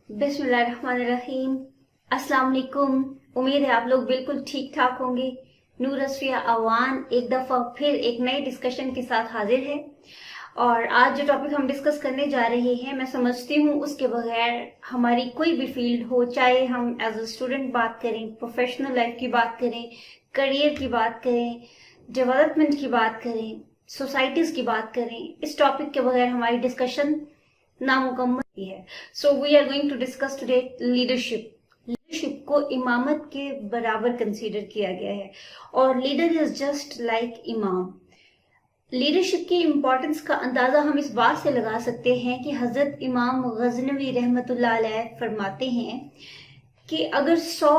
बिस्मिल्लाहिर्रहमानिर्रहीम। अस्सलाम वालेकुम। उम्मीद है आप लोग बिल्कुल ठीक ठाक होंगे। नूर असफिया अवान एक दफ़ा फिर एक नए डिस्कशन के साथ हाजिर है और आज जो टॉपिक हम डिस्कस करने जा रहे हैं, मैं समझती हूँ उसके बगैर हमारी कोई भी फील्ड हो, चाहे हम एज अ स्टूडेंट बात करें, प्रोफेशनल लाइफ की बात करें, करियर की बात करें, डेवलपमेंट की बात करें, सोसाइटीज की बात करें, इस टॉपिक के बगैर हमारी डिस्कशन नामुकम्मल है। So we are going to discuss today leadership. Leadership को इमामत के बराबर कंसीडर किया गया है और लीडर इज जस्ट लाइक इमाम। लीडरशिप की इम्पोर्टेंस का अंदाजा हम इस बात से लगा सकते हैं कि हजरत इमाम गजनवी रहमतुल्लाह अलैह फरमाते हैं कि अगर 100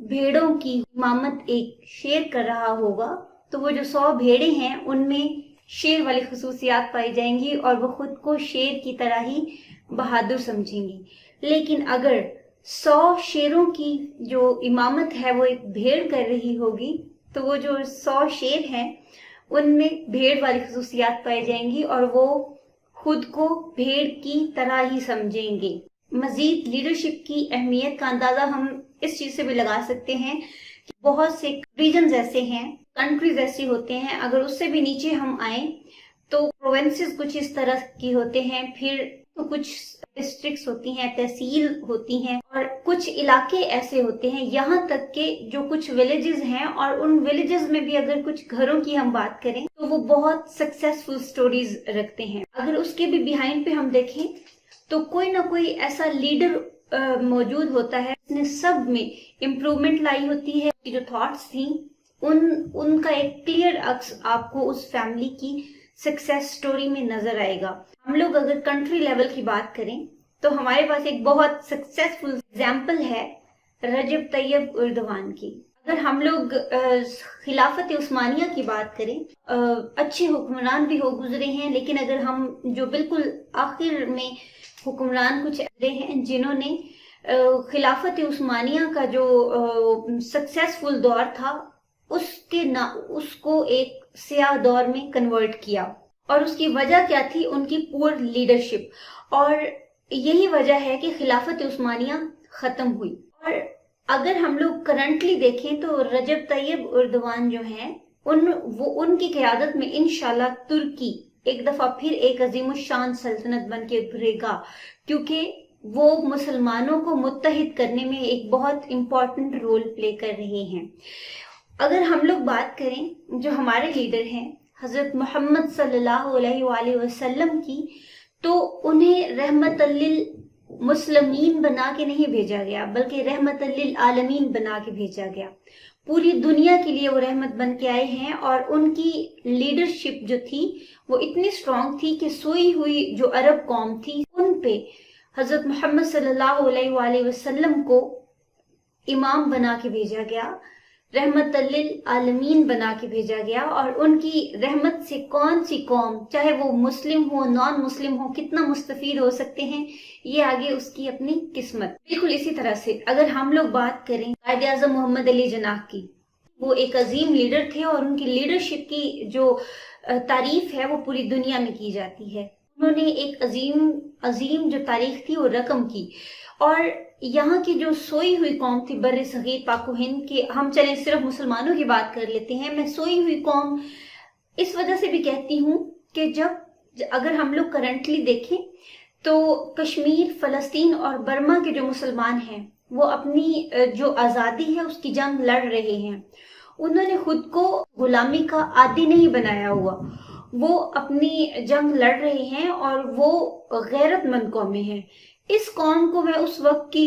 भेड़ों की इमामत एक शेर कर रहा होगा तो वो जो 100 भेड़ें हैं उनमें शेर वाली खसूसियात पाई जाएंगी और वो खुद को शेर की तरह ही बहादुर समझेंगी। लेकिन अगर 100 शेरों की जो इमामत है वो एक भेड़ कर रही होगी तो वो जो 100 शेर हैं उनमें भेड़ वाली खसूसियात पाई जाएंगी और वो खुद को भेड़ की तरह ही समझेंगे। मजीद लीडरशिप की अहमियत का अंदाजा हम इस चीज से भी लगा सकते हैं कि बहुत से रीजन्स ऐसे हैं, कंट्रीज ऐसे होते हैं, अगर उससे भी नीचे हम आए तो प्रोविंसेस कुछ इस तरह की होते हैं, फिर तो कुछ डिस्ट्रिक्ट्स होती हैं, तहसील होती हैं और कुछ इलाके ऐसे होते हैं, यहाँ तक के जो कुछ विलेजेस हैं और उन विलेजेस में भी अगर कुछ घरों की हम बात करें तो वो बहुत सक्सेसफुल स्टोरीज रखते हैं। अगर उसके भी बिहाइंड पे हम देखें तो कोई ना कोई ऐसा लीडर मौजूद होता है जिसने सब में इम्प्रूवमेंट लाई होती है। जो थॉट्स थी उनका एक क्लियर अक्स आपको उस फैमिली की सक्सेस स्टोरी में नजर आएगा। हम लोग अगर कंट्री लेवल की बात करें तो हमारे पास एक बहुत सक्सेसफुल एग्जाम्पल है रजब तैयब उर्दवान की। अगर हम लोग खिलाफत उस्मानिया की बात करें, अच्छे हुक्मरान भी हो गुजरे हैं, लेकिन अगर हम जो बिल्कुल आखिर में हुक्मरान कुछ ऐसे हैं जिन्होंने खिलाफत उस्मानिया का जो सक्सेसफुल दौर था उसको एक स्याह दौर में कन्वर्ट किया और उसकी वजह क्या थी? उनकी पुअर लीडरशिप। और यही वजह है कि खिलाफत उस्मानिया खत्म हुई। और अगर हम लोग करंटली देखें तो रजब तैयब उर्दवान जो हैं उनकी क़यादत में इंशाल्लाह तुर्की एक दफा फिर एक अजीमुशान सल्तनत बन के उभरेगा, क्योंकि वो मुसलमानों को मुत्तहिद करने में एक बहुत इम्पोर्टेंट रोल प्ले कर रहे हैं। अगर हम लोग बात करें जो हमारे लीडर हैं हजरत मोहम्मद सल्लल्लाहु अलैहि वसल्लम की, तो उन्हें रहमतल लिल मुस्लिमीन बना के नहीं भेजा गया बल्कि रहमतल लिल आलमीन बना के भेजा गया। पूरी दुनिया के लिए वो रहमत बन के आए हैं और उनकी लीडरशिप जो थी वो इतनी स्ट्रांग थी कि सोई हुई जो अरब कौम थी उन पे हजरत मोहम्मद सल्लल्लाहु अलैहि वसल्लम को इमाम बना के भेजा गया, रहमतल लिल आलमीन बना के भेजा गया। और उनकी रहमत से कौन सी कौम, चाहे वो मुस्लिम हो नॉन मुस्लिम हो, कितना मुस्तफीद हो सकते हैं, ये आगे उसकी अपनी किस्मत। बिल्कुल इसी तरह से अगर हम लोग बात करें कायदे आज़म मोहम्मद अली जिन्नाह की, वो एक अजीम लीडर थे और उनकी लीडरशिप की जो तारीफ है वो पूरी दुनिया में की जाती है। उन्होंने एक अजीम जो तारीख थी वो रकम की और यहाँ की जो सोई हुई कौम थी बर्रे सगीर पाको हिंद के, हम चले सिर्फ मुसलमानों की बात कर लेते हैं, मैं सोई हुई कौम इस वजह से भी कहती हूँ कि अगर हम लोग करंटली देखें तो कश्मीर, फलस्तीन और बर्मा के जो मुसलमान हैं वो अपनी जो आज़ादी है उसकी जंग लड़ रहे हैं। उन्होंने खुद को गुलामी का आदी नहीं बनाया हुआ, वो अपनी जंग लड़ रहे हैं और वो गैरतमंद कौमें हैं। इस कौम को मैं उस वक्त की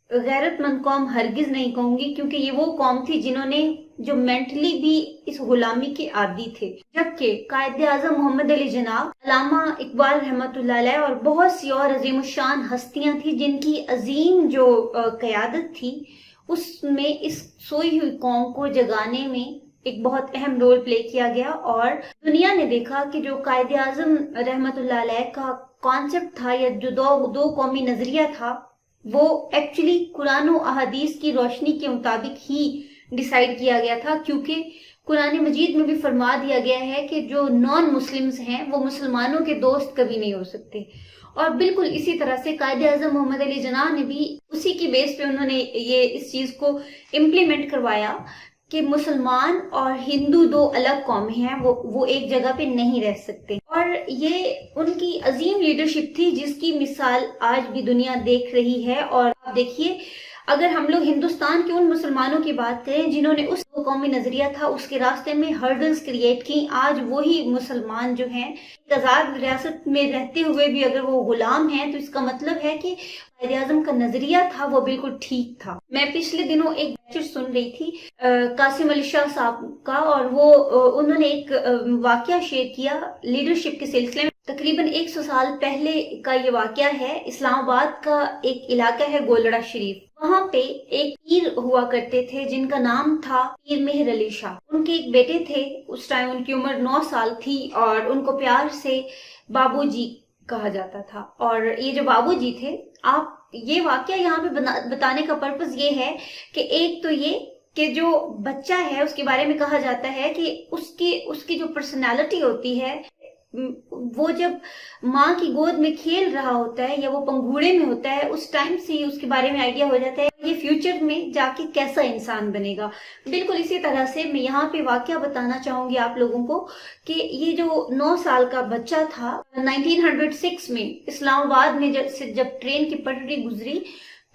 गैरतमंद कौम हरगिज नहीं कहूंगी, क्योंकि ये वो कौम थी जिन्होंने जो मेंटली भी इस गुलामी के आदी थे। जबकि कायदे आज़म मोहम्मद अली जिन्नाह, अल्लामा इकबाल रहमतुल्लाह अलैह और बहुत सी और अजीमुशान हस्तियां थी जिनकी अजीम जो क़यादत थी उसमें इस सोई हुई कौम को जगाने में एक बहुत अहम रोल प्ले किया गया। और दुनिया ने देखा कि जो कायदे आज़म रहमतुल्लाह अलैह का कॉन्सेप्ट था या जो दो कौमी नजरिया था वो एक्चुअली कुरान और अहादीस की रोशनी के मुताबिक ही डिसाइड किया गया था, क्योंकि कुरान मजीद में भी फरमा दिया गया है कि जो नॉन मुस्लिम्स हैं वो मुसलमानों के दोस्त कभी नहीं हो सकते। اور بالکل اسی طرح سے قائد اعظم محمد علی جناح نے بھی اسی کی بیس پہ انہوں نے یہ اس چیز کو امپلیمنٹ کروایا کہ مسلمان اور ہندو دو الگ قومیں ہیں، وہ ایک جگہ پہ نہیں رہ سکتے. اور یہ ان کی عظیم لیڈرشپ تھی جس کی مثال آج بھی دنیا دیکھ رہی ہے. اور آپ دیکھیے، اگر ہم لوگ ہندوستان کے ان مسلمانوں کی بات کریں جنہوں نے اس دو قومی نظریہ تھا اس کے راستے میں ہرڈلز کریٹ کی، آج وہی مسلمان جو ہیں آزاد ریاست میں رہتے ہوئے بھی اگر وہ غلام ہیں، تو اس کا مطلب ہے کہ قائد اعظم کا نظریہ تھا وہ بالکل ٹھیک تھا. میں پچھلے دنوں ایک لیکچر سن رہی تھی قاسم علی شاہ صاحب کا، اور انہوں نے ایک واقعہ شیئر کیا لیڈرشپ کے سلسلے میں. تقریباً 100 سال پہلے کا یہ واقعہ ہے. اسلام آباد کا ایک علاقہ ہے گولڑا شریف. وہاں پہ ایک پیر ہوا کرتے تھے جن کا نام تھا پیر مہر علی شاہ. ان کے ایک بیٹے تھے، اس ٹائم ان کی عمر 9 سال تھی اور ان کو پیار سے بابو جی کہا جاتا تھا. اور یہ جو بابو جی تھے، آپ یہ واقعہ یہاں پہ بتانے کا پرپس یہ ہے کہ ایک تو یہ کہ جو بچہ ہے اس کے بارے میں کہا جاتا ہے کہ اس کی جو پرسنالٹی ہوتی ہے، وہ جب ماں کی گود میں کھیل رہا ہوتا ہے یا وہ پنگھوڑے میں ہوتا ہے، اس ٹائم سے ہی اس کے بارے میں آئیڈیا ہو جاتا ہے یہ فیوچر میں جا کے کیسا انسان بنے گا. بالکل اسی طرح سے میں یہاں پہ واقعہ بتانا چاہوں گی آپ لوگوں کو کہ یہ جو 9 سال کا بچہ تھا، 1906 میں اسلام آباد میں جب ٹرین کی پٹری گزری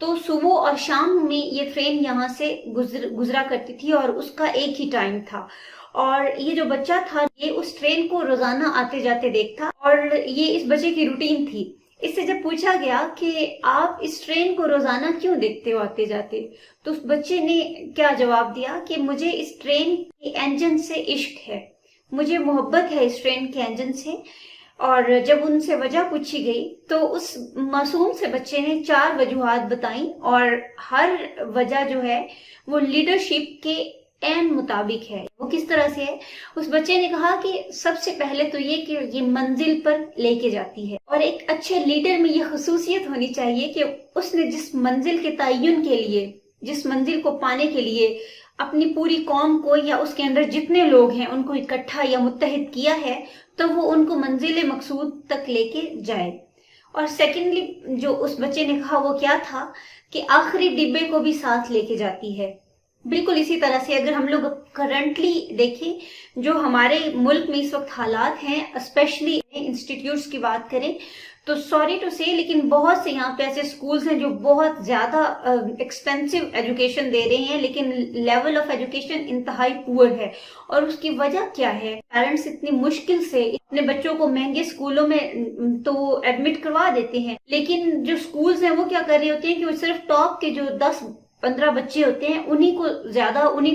تو صبح اور شام میں یہ ٹرین یہاں سے گزرا کرتی تھی اور اس کا ایک ہی ٹائم تھا. اور یہ جو بچہ تھا یہ اس ٹرین کو روزانہ آتے جاتے دیکھتا اور یہ اس بچے کی روٹین تھی. اس سے جب پوچھا گیا کہ آپ اس ٹرین کو روزانہ کیوں دیکھتے ہو آتے جاتے، تو اس بچے نے کیا جواب دیا کہ مجھے اس ٹرین کے انجن سے عشق ہے، مجھے محبت ہے اس ٹرین کے انجن سے. اور جب ان سے وجہ پوچھی گئی تو اس معصوم سے بچے نے 4 وجوہات بتائیں، اور ہر وجہ جو ہے وہ لیڈرشپ کے عین مطابق ہے. وہ کس طرح سے ہے؟ اس بچے نے کہا کہ سب سے پہلے تو یہ کہ یہ منزل پر لے کے جاتی ہے، اور ایک اچھے لیڈر میں یہ خصوصیت ہونی چاہیے کہ اس نے جس منزل کے تعین کے لیے، جس منزل کو پانے کے لیے اپنی پوری قوم کو یا اس کے اندر جتنے لوگ ہیں ان کو اکٹھا یا متحد کیا ہے، تو وہ ان کو منزل مقصود تک لے کے جائے. اور سیکنڈلی جو اس بچے نے کہا وہ کیا تھا کہ آخری ڈبے کو بھی ساتھ لے کے جاتی ہے. بالکل اسی طرح سے اگر ہم لوگ کرنٹلی دیکھیں جو ہمارے ملک میں اس وقت حالات ہیں، اسپیشلی انسٹیٹیوٹس کی بات کریں تو سوری ٹو سے لیکن بہت سے یہاں پہ ایسے سکولز ہیں جو بہت زیادہ ایکسپینسو ایجوکیشن دے رہے ہیں، لیکن لیول آف ایجوکیشن انتہائی پور ہے. اور اس کی وجہ کیا ہے؟ پیرنٹس اتنی مشکل سے اپنے بچوں کو مہنگے سکولوں میں تو ایڈمٹ کروا دیتے ہیں، لیکن جو سکولز ہیں وہ کیا کر رہے ہوتے ہیں کہ وہ صرف ٹاپ کے جو 10-15 بچے ہوتے ہیں انہی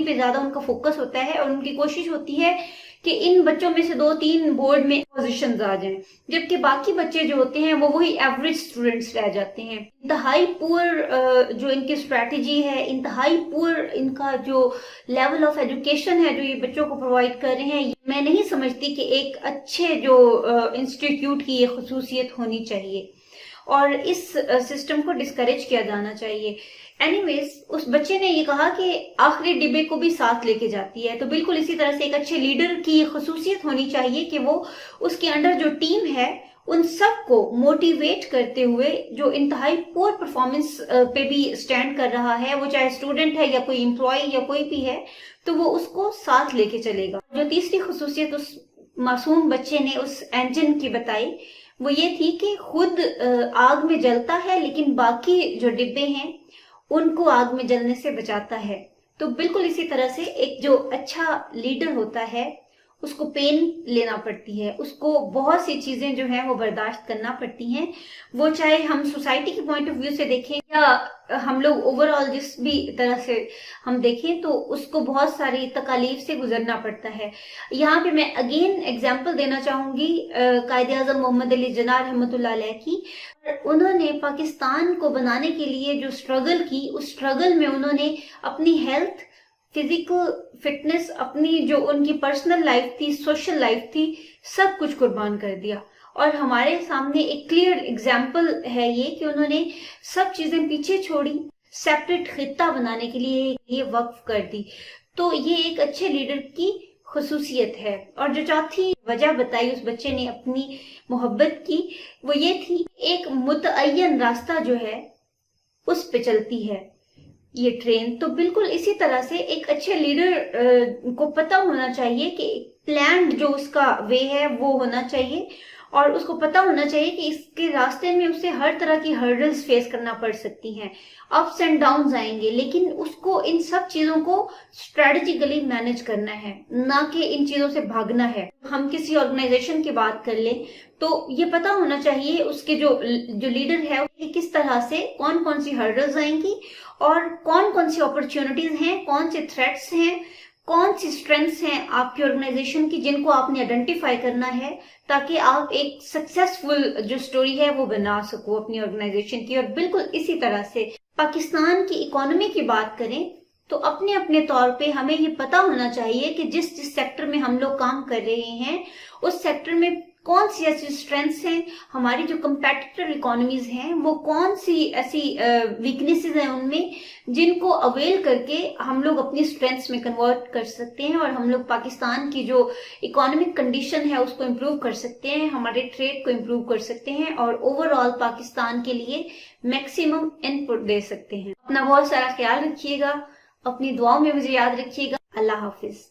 پہ زیادہ ان کا فوکس ہوتا ہے، اور ان کی کوشش ہوتی ہے کہ ان بچوں میں سے 2-3 بورڈ میں پوزیشنز آ جائیں، جبکہ باقی بچے جو ہوتے ہیں وہ وہی ایوریج سٹوڈنٹس رہ جاتے ہیں. انتہائی پور جو ان کی اسٹریٹجی ہے، انتہائی پور ان کا جو لیول آف ایجوکیشن ہے جو یہ بچوں کو پرووائڈ کر رہے ہیں. میں نہیں سمجھتی کہ ایک اچھے جو انسٹیٹیوٹ کی یہ خصوصیت ہونی چاہیے اور اس سسٹم کو ڈسکریج کیا جانا چاہیے. اینی ویز اس بچے نے یہ کہا کہ آخری ڈبے کو بھی ساتھ لے کے جاتی ہے. تو بالکل اسی طرح سے ایک اچھے لیڈر کی خصوصیت ہونی چاہیے کہ وہ اس کے انڈر جو ٹیم ہے ان سب کو موٹیویٹ کرتے ہوئے جو انتہائی پور پرفارمنس پہ بھی سٹینڈ کر رہا ہے، وہ چاہے اسٹوڈنٹ ہے یا کوئی امپلائی یا کوئی بھی ہے، تو وہ اس کو ساتھ لے کے چلے گا. جو تیسری خصوصیت اس معصوم بچے نے اس انجن کی بتائی وہ یہ تھی کہ خود آگ میں جلتا ہے لیکن باقی جو ڈبے ہیں ان کو آگ میں جلنے سے بچاتا ہے. تو بالکل اسی طرح سے ایک جو اچھا لیڈر ہوتا ہے اس کو پین لینا پڑتی ہے، اس کو بہت سی چیزیں جو ہیں وہ برداشت کرنا پڑتی ہیں، وہ چاہے ہم سوسائٹی کے پوائنٹ آف ویو سے دیکھیں یا ہم لوگ اوور آل جس بھی طرح سے ہم دیکھیں تو اس کو بہت ساری تکالیف سے گزرنا پڑتا ہے. یہاں پہ میں اگین ایگزامپل دینا چاہوں گی قائد اعظم محمد علی جناح رحمۃ اللہ علیہ کی. انہوں نے پاکستان کو بنانے کے لیے جو سٹرگل کی، اس سٹرگل میں انہوں نے اپنی ہیلتھ، فزیکل فٹنس، اپنی جو ان کی پرسنل لائف تھی، سوشل لائف تھی، سب کچھ قربان کر دیا. اور ہمارے سامنے ایک کلیئر اگزامپل ہے یہ کہ انہوں نے سب چیزیں پیچھے چھوڑی، سیپریٹ خطہ بنانے کے لیے یہ وقف کر دی. تو یہ ایک اچھے لیڈر کی खसूसियत है। और जो चौथी वजह बताई उस बच्चे ने अपनी मोहब्बत की, वो ये थी एक मुतअय्यन रास्ता जो है उस पे चलती है ये ट्रेन। तो बिल्कुल इसी तरह से एक अच्छे लीडर को पता होना चाहिए कि प्लान्ड जो उसका वे है वो होना चाहिए, और उसको पता होना चाहिए कि इसके रास्ते में उसे हर तरह की हर्डल्स फेस करना पड़ सकती हैं, अप्स एंड डाउन्स आएंगे, लेकिन उसको इन सब चीजों को स्ट्रेटेजिकली मैनेज करना है, ना कि इन चीजों से भागना है। हम किसी ऑर्गेनाइजेशन की बात कर ले तो ये पता होना चाहिए उसके जो लीडर है कि किस तरह से कौन कौन सी हर्डल्स आएंगी और कौन कौन सी अपॉर्चुनिटीज हैं, कौन से थ्रेट्स हैं, कौन सी स्ट्रेंथ्स हैं आपकी ऑर्गेनाइजेशन की, जिनको आपने आइडेंटिफाई करना है ताकि आप एक सक्सेसफुल जो स्टोरी है वो बना सको अपनी ऑर्गेनाइजेशन की। और बिल्कुल इसी तरह से पाकिस्तान की इकोनॉमी की बात करें तो अपने अपने तौर पे हमें ये पता होना चाहिए कि जिस जिस सेक्टर में हम लोग काम कर रहे हैं उस सेक्टर में कौन सी ऐसी स्ट्रेंथ्स हैं, हमारी जो कंपेटिटिव इकोनॉमीज हैं वो कौन सी ऐसी वीकनेसेस हैं उनमें, जिनको अवेल करके हम लोग अपनी स्ट्रेंथ्स में कन्वर्ट कर सकते हैं और हम लोग पाकिस्तान की जो इकोनॉमिक कंडीशन है उसको इम्प्रूव कर सकते हैं, हमारे ट्रेड को इम्प्रूव कर सकते हैं और ओवरऑल पाकिस्तान के लिए मैक्सिमम इनपुट दे सकते हैं। अपना बहुत सारा ख्याल रखिएगा, अपनी दुआओं में मुझे याद रखिएगा। अल्लाह हाफिज।